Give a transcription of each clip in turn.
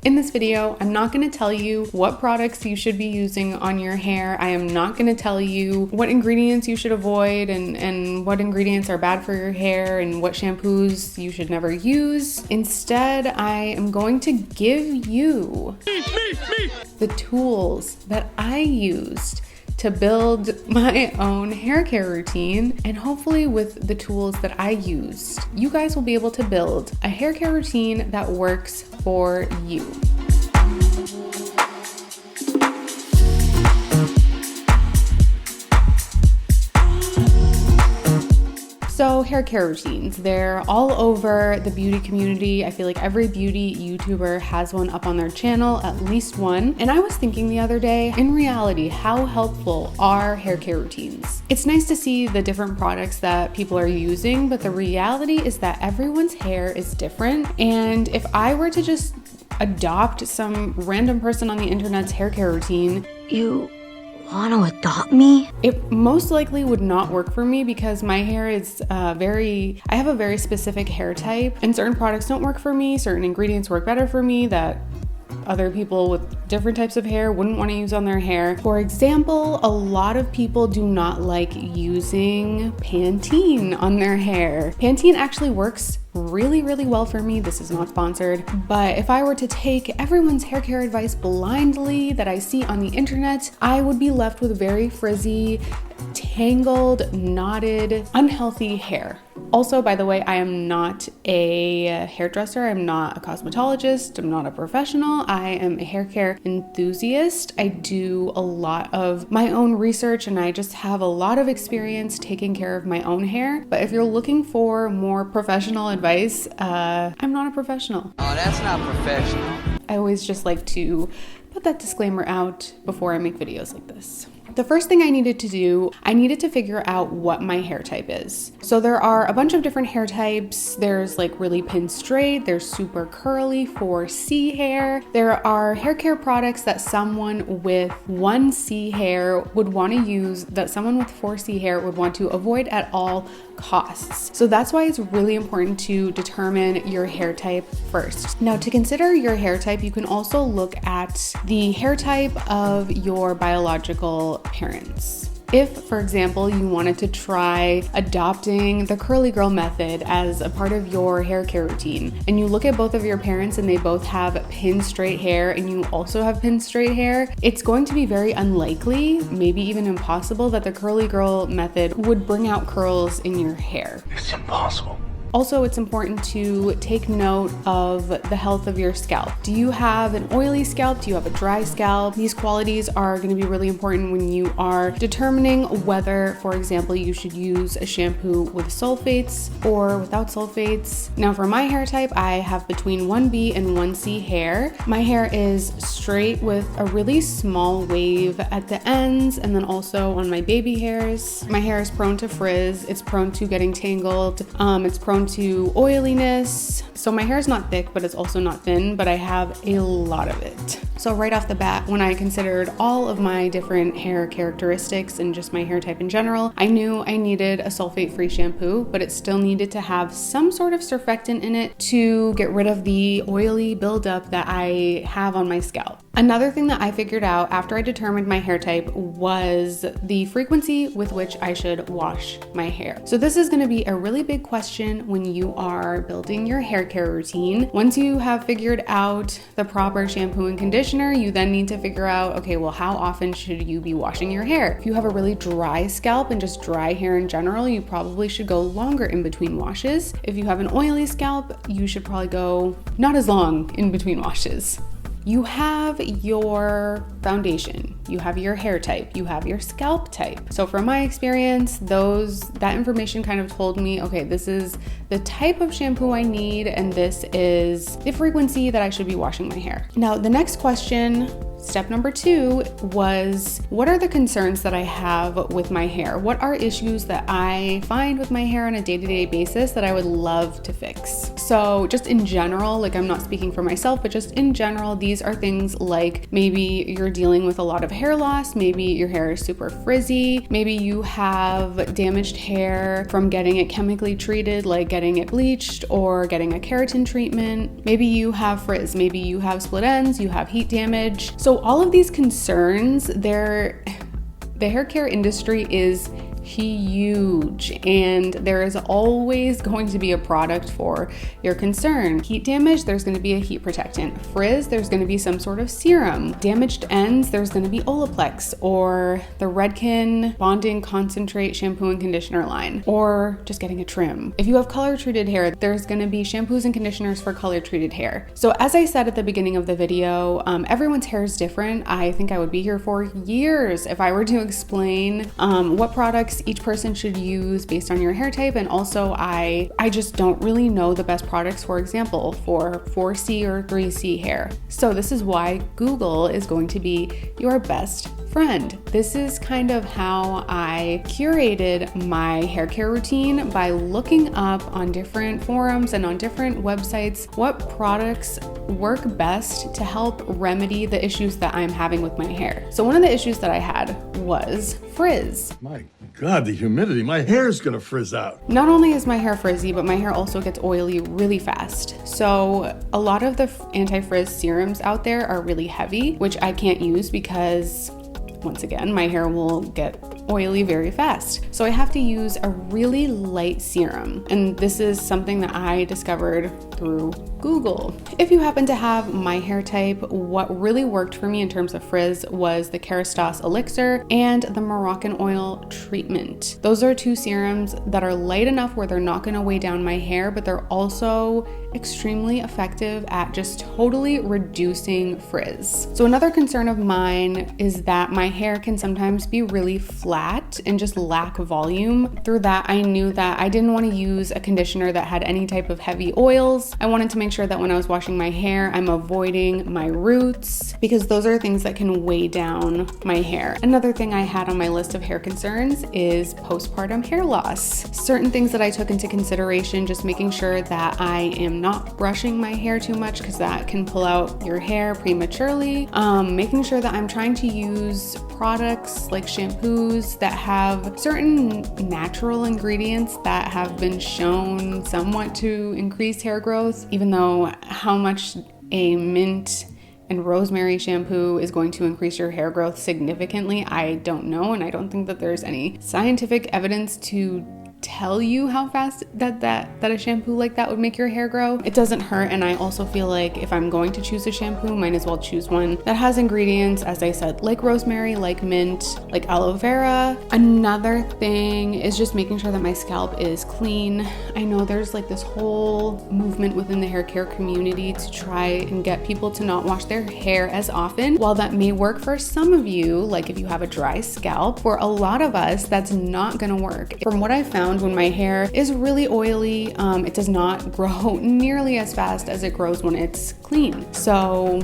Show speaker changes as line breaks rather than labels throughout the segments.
In this video, I'm not going to tell you what products you should be using on your hair. I am not going to tell you what ingredients you should avoid and what ingredients are bad for your hair and what shampoos you should never use. Instead, I am going to give you the tools that I used to build my own hair care routine, and hopefully with the tools that I used, you guys will be able to build a hair care routine that works for you. So hair care routines, they're all over the beauty community. I feel like every beauty YouTuber has one up on their channel, at least one. And I was thinking the other day, in reality, how helpful are hair care routines? It's nice to see the different products that people are using, but the reality is that everyone's hair is different. And if I were to just adopt some random person on the internet's hair care routine,
You want to adopt me?
it most likely would not work for me because my hair is I have a very specific hair type, and certain products don't work for me. Certain ingredients work better for me that other people with different types of hair wouldn't want to use on their hair. For example, a lot of people do not like using Pantene on their hair. Pantene actually works really well for me. This is not sponsored, but if I were to take everyone's hair care advice blindly that I see on the internet, I would be left with very frizzy, tangled, knotted, unhealthy hair. Also, by the way, I am not a hairdresser. I'm not a cosmetologist. I'm not a professional. I am a hair care enthusiast. I do a lot of my own research and I just have a lot of experience taking care of my own hair. But if you're looking for more professional advice, I'm not a professional.
Oh, that's not professional.
I always just like to put that disclaimer out before I make videos like this. The first thing I needed to do, I needed to figure out what my hair type is. So there are a bunch of different hair types. There's like really pin straight, there's super curly 4C hair. There are hair care products that someone with 1C hair would want to use that someone with 4C hair would want to avoid at all costs. So that's why it's really important to determine your hair type first. Now, to consider your hair type, you can also look at the hair type of your biological parents. If, for example, you wanted to try adopting the curly girl method as a part of your hair care routine, and you look at both of your parents and they both have pin straight hair and you also have pin straight hair, it's going to be very unlikely, maybe even impossible, that the curly girl method would bring out curls in your hair.
It's impossible.
Also, it's important to take note of the health of your scalp. Do you have an oily scalp? Do you have a dry scalp? These qualities are going to be really important when you are determining whether, for example, you should use a shampoo with sulfates or without sulfates. Now, for my hair type, I have between 1B and 1C hair. My hair is straight with a really small wave at the ends and then also on my baby hairs. My hair is prone to frizz. It's prone to getting tangled. It's prone to oiliness. So my hair is not thick, but it's also not thin, but I have a lot of it. So right off the bat, when I considered all of my different hair characteristics and just my hair type in general, I knew I needed a sulfate-free shampoo, but it still needed to have some sort of surfactant in it to get rid of the oily buildup that I have on my scalp. Another thing that I figured out after I determined my hair type was the frequency with which I should wash my hair. So this is going to be a really big question when you are building your hair care routine. Once you have figured out the proper shampoo and conditioner, you then need to figure out, okay, well, how often should you be washing your hair? If you have a really dry scalp and just dry hair in general, you probably should go longer in between washes. If you have an oily scalp, you should probably go not as long in between washes. You have your foundation, you have your hair type, you have your scalp type. So from my experience, that information kind of told me, okay, this is the type of shampoo I need and this is the frequency that I should be washing my hair. Now, the next question Step number 2 was, what are the concerns that I have with my hair? What are issues that I find with my hair on a day-to-day basis that I would love to fix? So just in general, like I'm not speaking for myself, but just in general, these are things like maybe you're dealing with a lot of hair loss, maybe your hair is super frizzy, maybe you have damaged hair from getting it chemically treated, like getting it bleached or getting a keratin treatment. Maybe you have frizz, maybe you have split ends, you have heat damage. So all of these concerns, the hair care industry is huge, and there is always going to be a product for your concern. Heat damage, there's going to be a heat protectant. Frizz, there's going to be some sort of serum. Damaged ends, there's going to be Olaplex or the Redken bonding concentrate shampoo and conditioner line, or just getting a trim. If you have color treated hair, there's going to be shampoos and conditioners for color treated hair. So as I said at the beginning of the video, everyone's hair is different. I think I would be here for years if I were to explain what products each person should use based on your hair type. And also I just don't really know the best products, for example, for 4C or 3C hair. So this is why Google is going to be your best friend. This is kind of how I curated my hair care routine, by looking up on different forums and on different websites what products work best to help remedy the issues that I'm having with my hair. So one of the issues that I had was frizz.
My God, the humidity, my hair is gonna frizz out.
Not only is my hair frizzy, but my hair also gets oily really fast. So a lot of the anti-frizz serums out there are really heavy, which I can't use because, once again, my hair will get oily very fast. So I have to use a really light serum. And this is something that I discovered through Google. If you happen to have my hair type, what really worked for me in terms of frizz was the Kerastase elixir and the Moroccan oil treatment. Those are 2 serums that are light enough where they're not gonna weigh down my hair, but they're also extremely effective at just totally reducing frizz. So another concern of mine is that my hair can sometimes be really flat and just lack volume. Through that, I knew that I didn't want to use a conditioner that had any type of heavy oils. I wanted to make sure that when I was washing my hair, I'm avoiding my roots, because those are things that can weigh down my hair. Another thing I had on my list of hair concerns is postpartum hair loss. Certain things that I took into consideration, just making sure that I am not brushing my hair too much, because that can pull out your hair prematurely. Making sure that I'm trying to use products like shampoos that have certain natural ingredients that have been shown somewhat to increase hair growth, even though how much a mint and rosemary shampoo is going to increase your hair growth significantly, I don't know. And I don't think that there's any scientific evidence to tell you how fast that a shampoo like that would make your hair grow. It doesn't hurt, and I also feel like if I'm going to choose a shampoo, might as well choose one that has ingredients, as I said, like rosemary, like mint, like aloe vera. Another thing is just making sure that my scalp is clean. I know there's like this whole movement within the hair care community to try and get people to not wash their hair as often. While that may work for some of you, like if you have a dry scalp, for a lot of us, that's not gonna work. From what I found, when my hair is really oily, it does not grow nearly as fast as it grows when it's clean. So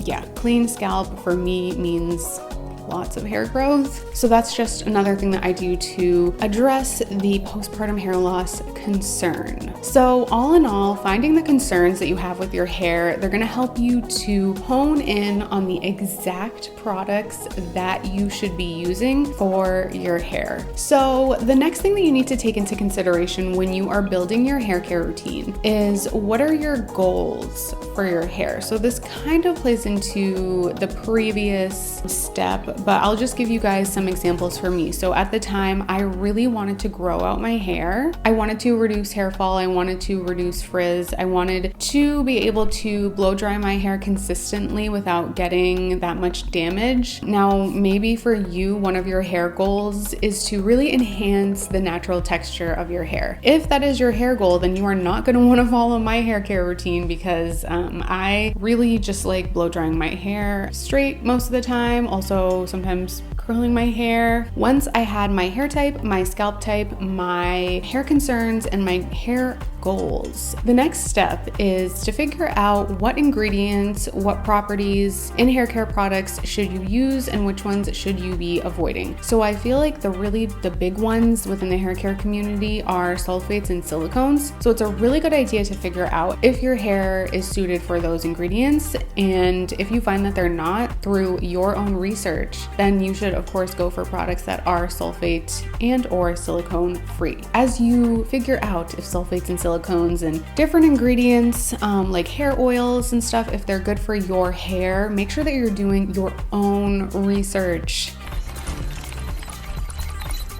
yeah, clean scalp for me means lots of hair growth. So that's just another thing that I do to address the postpartum hair loss concern. So all in all, finding the concerns that you have with your hair, they're gonna help you to hone in on the exact products that you should be using for your hair. So the next thing that you need to take into consideration when you are building your hair care routine is, what are your goals for your hair? So this kind of plays into the previous step, but I'll just give you guys some examples for me. So at the time, I really wanted to grow out my hair. I wanted to reduce hair fall. I wanted to reduce frizz. I wanted to be able to blow dry my hair consistently without getting that much damage. Now, maybe for you, one of your hair goals is to really enhance the natural texture of your hair. If that is your hair goal, then you are not going to want to follow my hair care routine, because I really just like blow drying my hair straight most of the time. Also, sometimes curling my hair. Once I had my hair type, my scalp type, my hair concerns, and my hair goals. The next step is to figure out what ingredients, what properties in hair care products should you use and which ones should you be avoiding. So I feel like the big ones within the hair care community are sulfates and silicones. So it's a really good idea to figure out if your hair is suited for those ingredients, and if you find that they're not through your own research, then you should of course go for products that are sulfate and or silicone free. As you figure out if sulfates and silicones and different ingredients like hair oils and stuff, if they're good for your hair, make sure that you're doing your own research.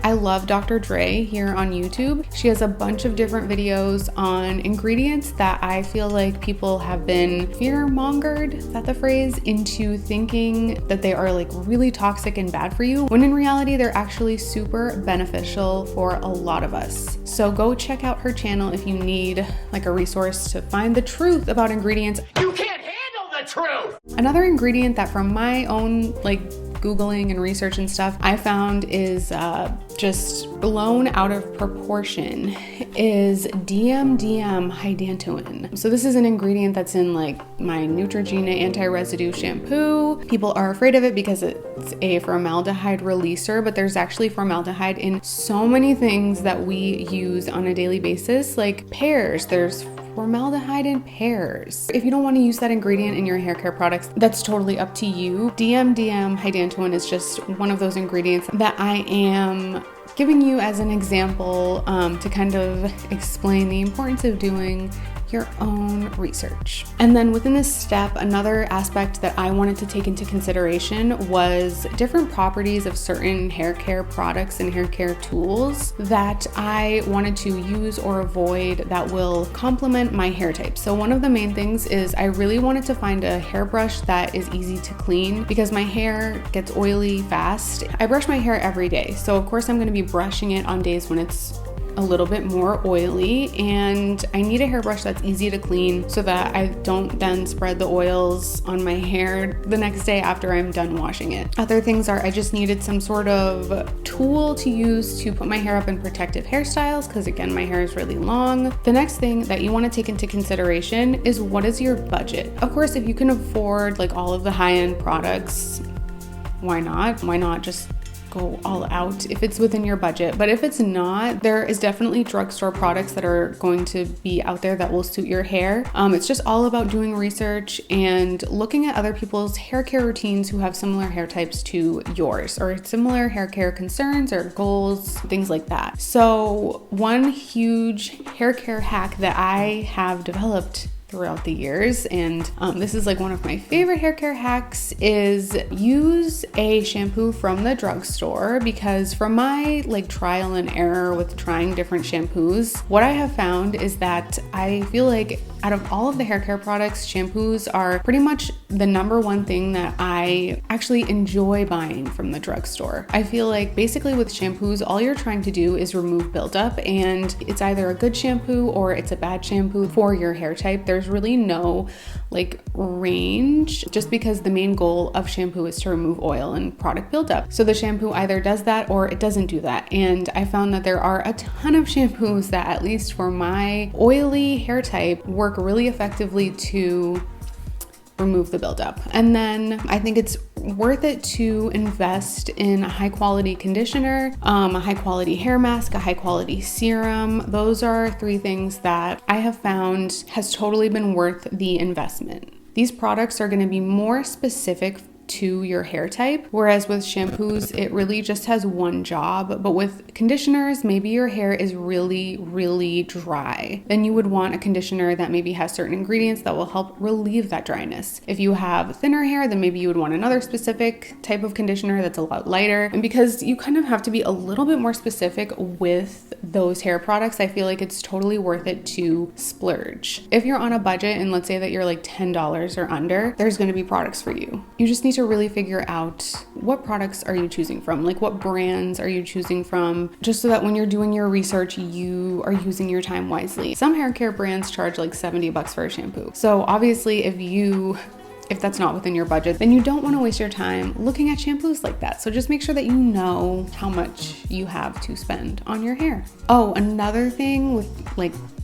I love Dr. Dre here on YouTube. She has a bunch of different videos on ingredients that I feel like people have been fear-mongered, is that the phrase, into thinking that they are like really toxic and bad for you, when in reality they're actually super beneficial for a lot of us. So go check out her channel if you need like a resource to find the truth about ingredients.
You can't handle the truth!
Another ingredient that from my own Googling and research and stuff I found is just blown out of proportion is DMDM hydantoin. So this is an ingredient that's in my Neutrogena anti-residue shampoo. People are afraid of it because it's a formaldehyde releaser, but there's actually formaldehyde in so many things that we use on a daily basis, like pears. There's formaldehyde in pears. If you don't want to use that ingredient in your hair care products, that's totally up to you. DMDM hydantoin is just one of those ingredients that I am giving you as an example to kind of explain the importance of doing your own research. And then within this step, another aspect that I wanted to take into consideration was different properties of certain hair care products and hair care tools that I wanted to use or avoid that will complement my hair type. So one of the main things is I really wanted to find a hairbrush that is easy to clean because my hair gets oily fast. I brush my hair every day, so of course I'm going to be brushing it on days when it's a little bit more oily, and I need a hairbrush that's easy to clean so that I don't then spread the oils on my hair the next day after I'm done washing it. Other things are I just needed some sort of tool to use to put my hair up in protective hairstyles because again my hair is really long. The next thing that you want to take into consideration is what is your budget. Of course, if you can afford all of the high-end products, why not? Why not just go all out if it's within your budget? But if it's not, there is definitely drugstore products that are going to be out there that will suit your hair. It's just all about doing research and looking at other people's hair care routines who have similar hair types to yours or similar hair care concerns or goals, things like that. So one huge hair care hack that I have developed throughout the years, and this is one of my favorite hair care hacks, is use a shampoo from the drugstore, because from my trial and error with trying different shampoos, what I have found is that I feel like out of all of the hair care products, shampoos are pretty much the number one thing that I actually enjoy buying from the drugstore. I feel like basically with shampoos, all you're trying to do is remove buildup, and it's either a good shampoo or it's a bad shampoo for your hair type. There's really no range, just because the main goal of shampoo is to remove oil and product buildup. So the shampoo either does that or it doesn't do that. And I found that there are a ton of shampoos that, at least for my oily hair type, work really effectively to remove the buildup. And then I think it's worth it to invest in a high quality conditioner, a high quality hair mask, a high quality serum. Those are three things that I have found has totally been worth the investment. These products are going to be more specific to your hair type, whereas with shampoos it really just has one job. But with conditioners, maybe your hair is really dry, then you would want a conditioner that maybe has certain ingredients that will help relieve that dryness. If you have thinner hair, then maybe you would want another specific type of conditioner that's a lot lighter. And because you kind of have to be a little bit more specific with those hair products, I feel like it's totally worth it to splurge. If you're on a budget and let's say that you're $10 or under, there's going to be products for you. You just need to really figure out what products are you choosing from, what brands are you choosing from, just so that when you're doing your research, you are using your time wisely. Some hair care brands charge $70 for a shampoo. So obviously if that's not within your budget, then you don't want to waste your time looking at shampoos like that. So just make sure that you know how much you have to spend on your hair. Oh, another thing with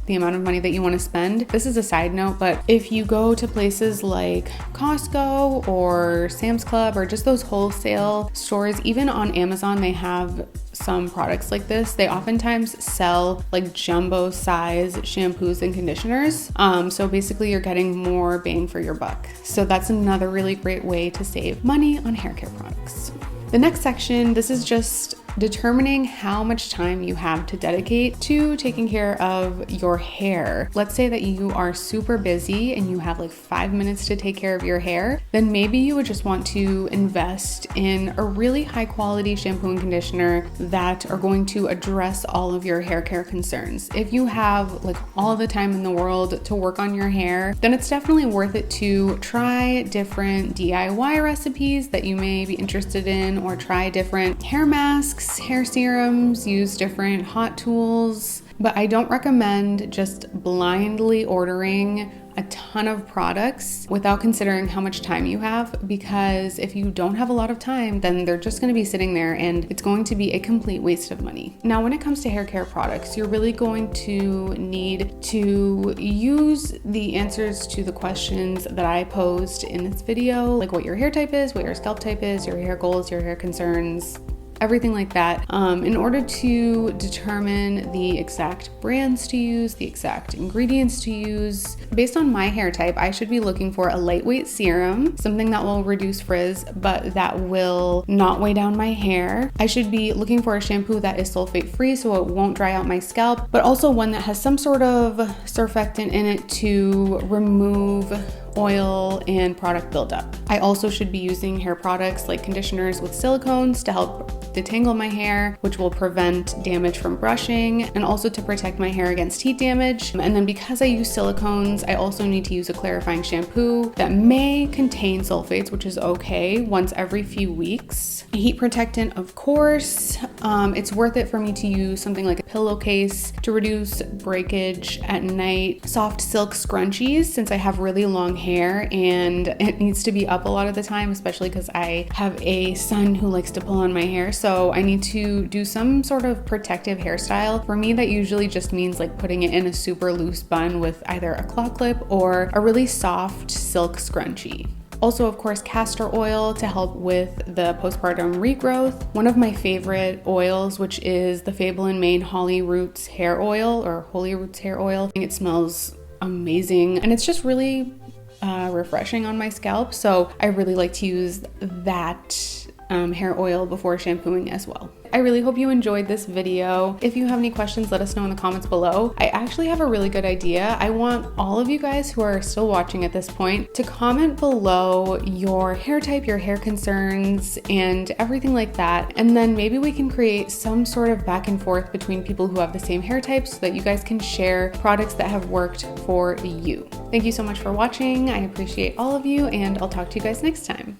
the amount of money that you want to spend. This is a side note, but if you go to places like Costco or Sam's Club or just those wholesale stores, even on Amazon, they have some products like this. They oftentimes sell like jumbo size shampoos and conditioners. So basically you're getting more bang for your buck. So that's another really great way to save money on hair care products. The next section, this is just determining how much time you have to dedicate to taking care of your hair. Let's say that you are super busy and you have like 5 minutes to take care of your hair, then maybe you would just want to invest in a really high quality shampoo and conditioner that are going to address all of your hair care concerns. If you have like all the time in the world to work on your hair, then it's definitely worth it to try different DIY recipes that you may be interested in, or try different hair masks, hair serums, use different hot tools. But I don't recommend just blindly ordering a ton of products without considering how much time you have, because if you don't have a lot of time, then they're just going to be sitting there and it's going to be a complete waste of money. Now, when it comes to hair care products, you're really going to need to use the answers to the questions that I posed in this video, like what your hair type is, what your scalp type is, your hair goals, your hair concerns, everything like that, in order to determine the exact brands to use, the exact ingredients to use. Based on my hair type, I should be looking for a lightweight serum, something that will reduce frizz, but that will not weigh down my hair. I should be looking for a shampoo that is sulfate free so it won't dry out my scalp, but also one that has some sort of surfactant in it to remove oil and product buildup. I also should be using hair products like conditioners with silicones to help detangle my hair, which will prevent damage from brushing and also to protect my hair against heat damage. And then because I use silicones, I also need to use a clarifying shampoo that may contain sulfates, which is okay, once every few weeks. A heat protectant, of course. It's worth it for me to use something like a pillowcase to reduce breakage at night. Soft silk scrunchies, since I have really long hair and it needs to be up a lot of the time, especially because I have a son who likes to pull on my hair. So I need to do some sort of protective hairstyle. For me, that usually just means like putting it in a super loose bun with either a claw clip or a really soft silk scrunchie. Also, of course, castor oil to help with the postpartum regrowth. One of my favorite oils, which is the Fable and Mane Holly Roots hair oil, or Holy Roots hair oil. I think it smells amazing and it's just really refreshing on my scalp. So I really like to use that hair oil before shampooing as well. I really hope you enjoyed this video. If you have any questions, let us know in the comments below. I actually have a really good idea. I want all of you guys who are still watching at this point to comment below your hair type, your hair concerns, and everything like that. And then maybe we can create some sort of back and forth between people who have the same hair type so that you guys can share products that have worked for you. Thank you so much for watching. I appreciate all of you, and I'll talk to you guys next time.